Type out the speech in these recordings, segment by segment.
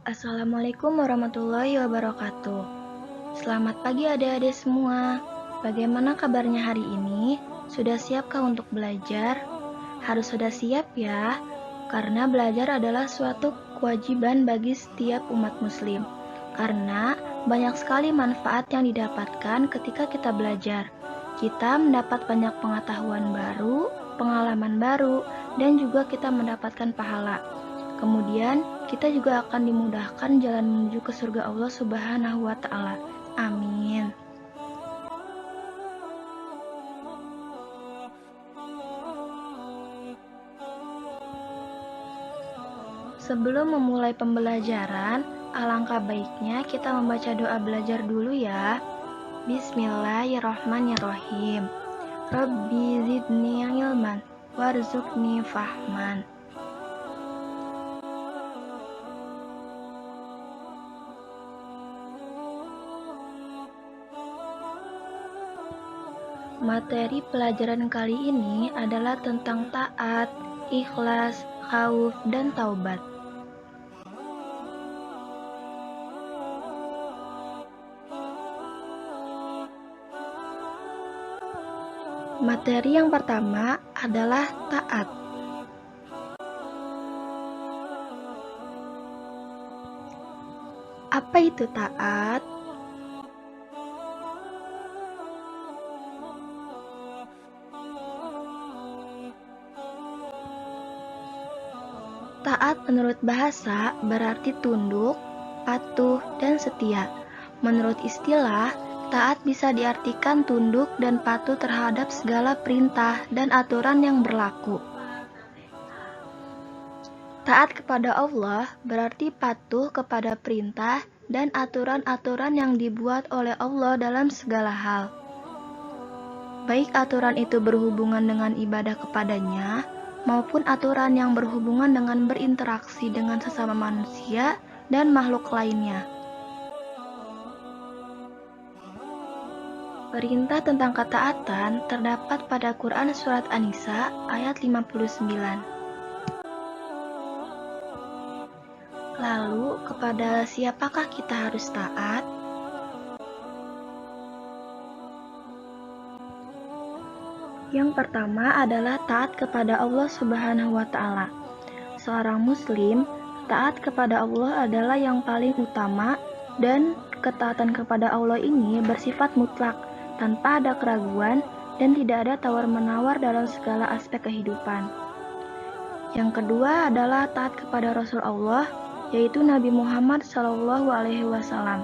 Assalamualaikum warahmatullahi wabarakatuh. Selamat pagi adik-adik semua. Bagaimana kabarnya hari ini? Sudah siapkah untuk belajar? Harus sudah siap ya, karena belajar adalah suatu kewajiban bagi setiap umat muslim. Karena banyak sekali manfaat yang didapatkan ketika kita belajar. Kita mendapat banyak pengetahuan baru, pengalaman baru, dan juga kita mendapatkan pahala. Kemudian, kita juga akan dimudahkan jalan menuju ke surga Allah Subhanahu wa Ta'ala. Amin. Sebelum memulai pembelajaran, alangkah baiknya kita membaca doa belajar dulu ya. Bismillahirrahmanirrahim. Rabbi zidni ilman warzuqni fahman. Materi pelajaran kali ini adalah tentang taat, ikhlas, khauf, dan taubat. Materi yang pertama adalah taat. Apa itu taat? Taat menurut bahasa berarti tunduk, patuh, dan setia. Menurut istilah, taat bisa diartikan tunduk dan patuh terhadap segala perintah dan aturan yang berlaku. Taat kepada Allah berarti patuh kepada perintah dan aturan-aturan yang dibuat oleh Allah dalam segala hal. Baik aturan itu berhubungan dengan ibadah kepadanya, maupun aturan yang berhubungan dengan berinteraksi dengan sesama manusia dan makhluk lainnya. Perintah tentang ketaatan terdapat pada Quran Surat An-Nisa ayat 59. Lalu, kepada siapakah kita harus taat? Yang pertama adalah taat kepada Allah Subhanahu wa Ta'ala. Seorang Muslim, taat kepada Allah adalah yang paling utama, dan ketaatan kepada Allah ini bersifat mutlak, tanpa ada keraguan dan tidak ada tawar-menawar dalam segala aspek kehidupan. Yang kedua adalah taat kepada Rasul Allah, yaitu Nabi Muhammad SAW.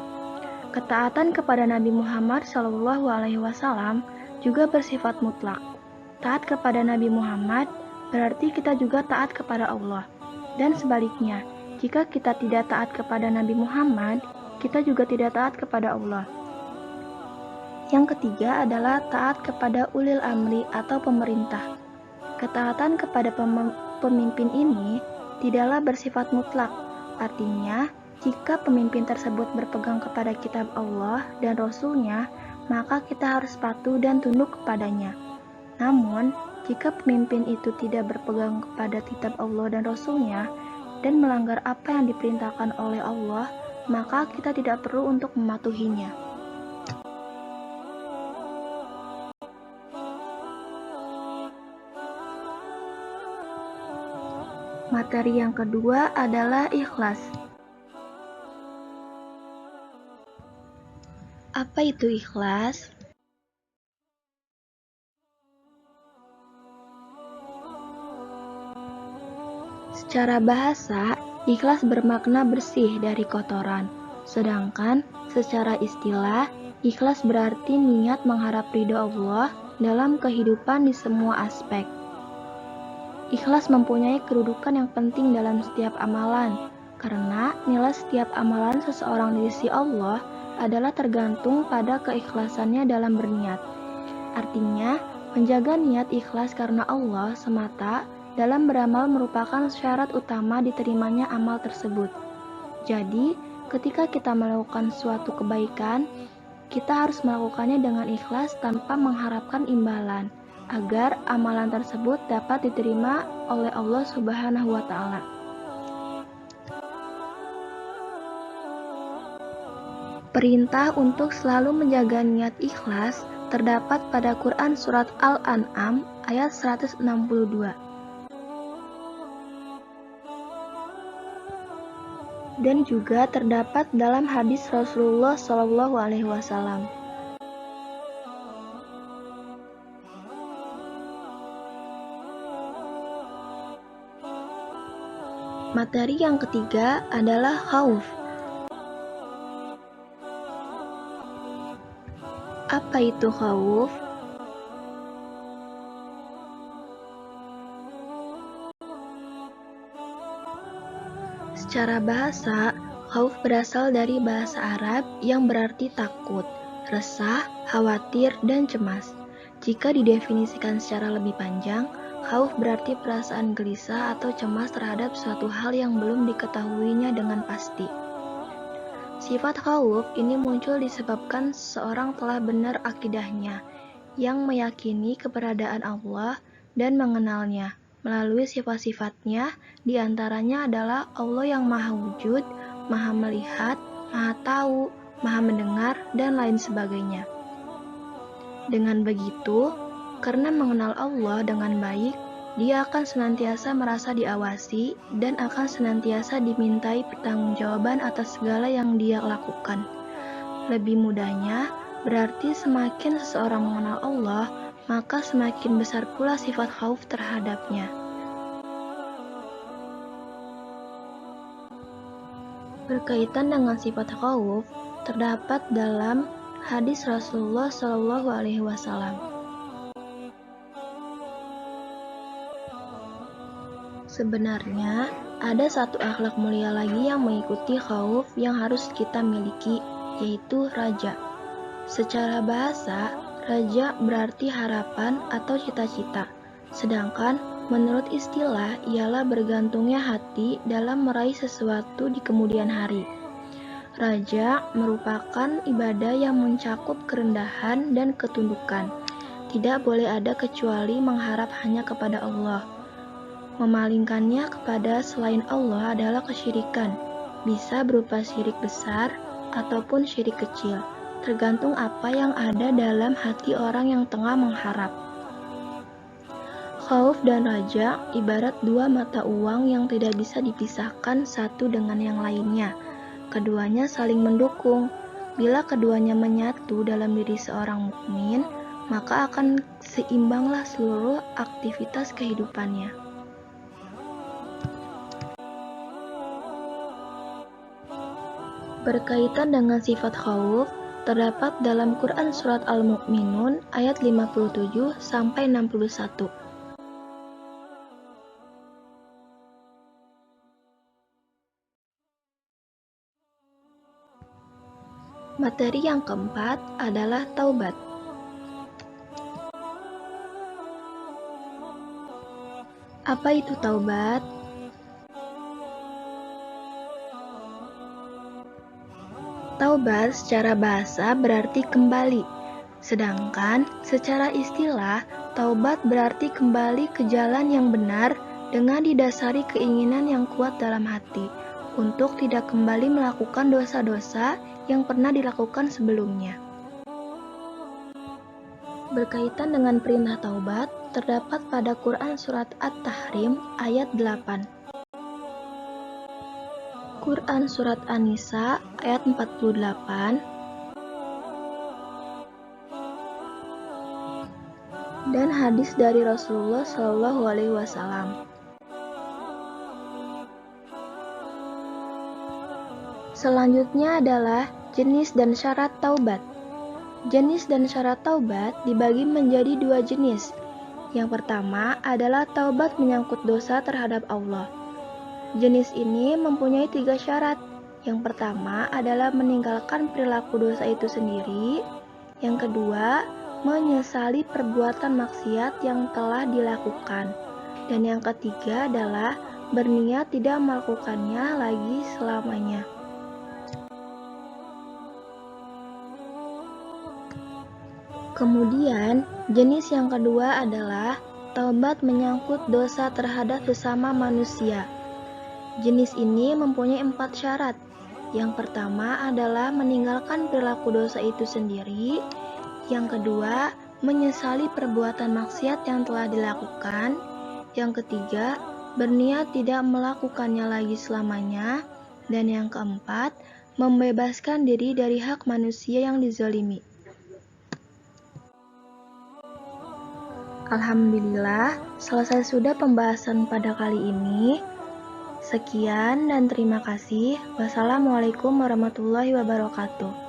Ketaatan kepada Nabi Muhammad SAW juga bersifat mutlak. Taat kepada Nabi Muhammad berarti kita juga taat kepada Allah. Dan sebaliknya, jika kita tidak taat kepada Nabi Muhammad, kita juga tidak taat kepada Allah. Yang ketiga adalah taat kepada ulil amri atau pemerintah. Ketaatan kepada pemimpin ini tidaklah bersifat mutlak. Artinya, jika pemimpin tersebut berpegang kepada kitab Allah dan Rasul-Nya, maka kita harus patuh dan tunduk kepadanya. Namun, jika pemimpin itu tidak berpegang kepada kitab Allah dan Rasul-Nya dan melanggar apa yang diperintahkan oleh Allah, maka kita tidak perlu untuk mematuhinya. Materi yang kedua adalah ikhlas. Apa itu ikhlas? Secara bahasa, ikhlas bermakna bersih dari kotoran. Sedangkan secara istilah, ikhlas berarti niat mengharap ridho Allah dalam kehidupan di semua aspek. Ikhlas mempunyai kedudukan yang penting dalam setiap amalan, karena nilai setiap amalan seseorang di sisi Allah adalah tergantung pada keikhlasannya dalam berniat. Artinya, menjaga niat ikhlas karena Allah semata dalam beramal merupakan syarat utama diterimanya amal tersebut. Jadi, ketika kita melakukan suatu kebaikan, kita harus melakukannya dengan ikhlas tanpa mengharapkan imbalan, agar amalan tersebut dapat diterima oleh Allah Subhanahu wa Ta'ala. Perintah untuk selalu menjaga niat ikhlas terdapat pada Quran Surat Al-An'am ayat 162. Dan juga terdapat dalam hadis Rasulullah SAW. Materi yang ketiga adalah khauf. Apa itu khauf? Secara bahasa, khauf berasal dari bahasa Arab yang berarti takut, resah, khawatir, dan cemas. Jika didefinisikan secara lebih panjang, khauf berarti perasaan gelisah atau cemas terhadap suatu hal yang belum diketahuinya dengan pasti. Sifat khauf ini muncul disebabkan seseorang telah benar akidahnya, yang meyakini keberadaan Allah dan mengenalnya. Melalui sifat-sifatnya, diantaranya adalah Allah yang maha wujud, maha melihat, maha tahu, maha mendengar, dan lain sebagainya. Dengan begitu, karena mengenal Allah dengan baik, dia akan senantiasa merasa diawasi dan akan senantiasa dimintai pertanggungjawaban atas segala yang dia lakukan. Lebih mudahnya, berarti semakin seseorang mengenal Allah, maka semakin besar pula sifat khauf terhadapnya. Berkaitan dengan sifat khauf, terdapat dalam hadis Rasulullah SAW. Sebenarnya, ada satu akhlak mulia lagi yang mengikuti khauf yang harus kita miliki, yaitu raja. Secara bahasa, raja berarti harapan atau cita-cita, sedangkan menurut istilah ialah bergantungnya hati dalam meraih sesuatu di kemudian hari. Raja merupakan ibadah yang mencakup kerendahan dan ketundukan. Tidak boleh ada kecuali mengharap hanya kepada Allah. Memalingkannya kepada selain Allah adalah kesyirikan, bisa berupa syirik besar ataupun syirik kecil, tergantung apa yang ada dalam hati orang yang tengah mengharap. Khauf dan raja ibarat dua mata uang yang tidak bisa dipisahkan satu dengan yang lainnya. Keduanya saling mendukung. Bila keduanya menyatu dalam diri seorang mukmin, maka akan seimbanglah seluruh aktivitas kehidupannya. Berkaitan dengan sifat khauf, terdapat dalam Quran Surat Al-Mu'minun ayat 57-61. Materi yang keempat adalah taubat. Apa itu taubat? Taubat secara bahasa berarti kembali, sedangkan secara istilah, taubat berarti kembali ke jalan yang benar dengan didasari keinginan yang kuat dalam hati, untuk tidak kembali melakukan dosa-dosa yang pernah dilakukan sebelumnya. Berkaitan dengan perintah taubat, terdapat pada Quran Surat At-Tahrim ayat 8. Quran Surat An-Nisa ayat 48 dan hadis dari Rasulullah SAW. Selanjutnya adalah jenis dan syarat taubat. Jenis dan syarat taubat dibagi menjadi dua jenis. Yang pertama adalah taubat menyangkut dosa terhadap Allah. Jenis ini mempunyai 3 syarat. Yang pertama adalah meninggalkan perilaku dosa itu sendiri. Yang kedua, menyesali perbuatan maksiat yang telah dilakukan. Dan yang ketiga adalah berniat tidak melakukannya lagi selamanya. Kemudian, jenis yang kedua adalah taubat menyangkut dosa terhadap sesama manusia. Jenis ini mempunyai 4 syarat. Yang pertama adalah meninggalkan perilaku dosa itu sendiri. Yang kedua, menyesali perbuatan maksiat yang telah dilakukan. Yang ketiga, berniat tidak melakukannya lagi selamanya. Dan yang keempat, membebaskan diri dari hak manusia yang dizalimi. Alhamdulillah, selesai sudah pembahasan pada kali ini. Sekian dan terima kasih. Wassalamualaikum warahmatullahi wabarakatuh.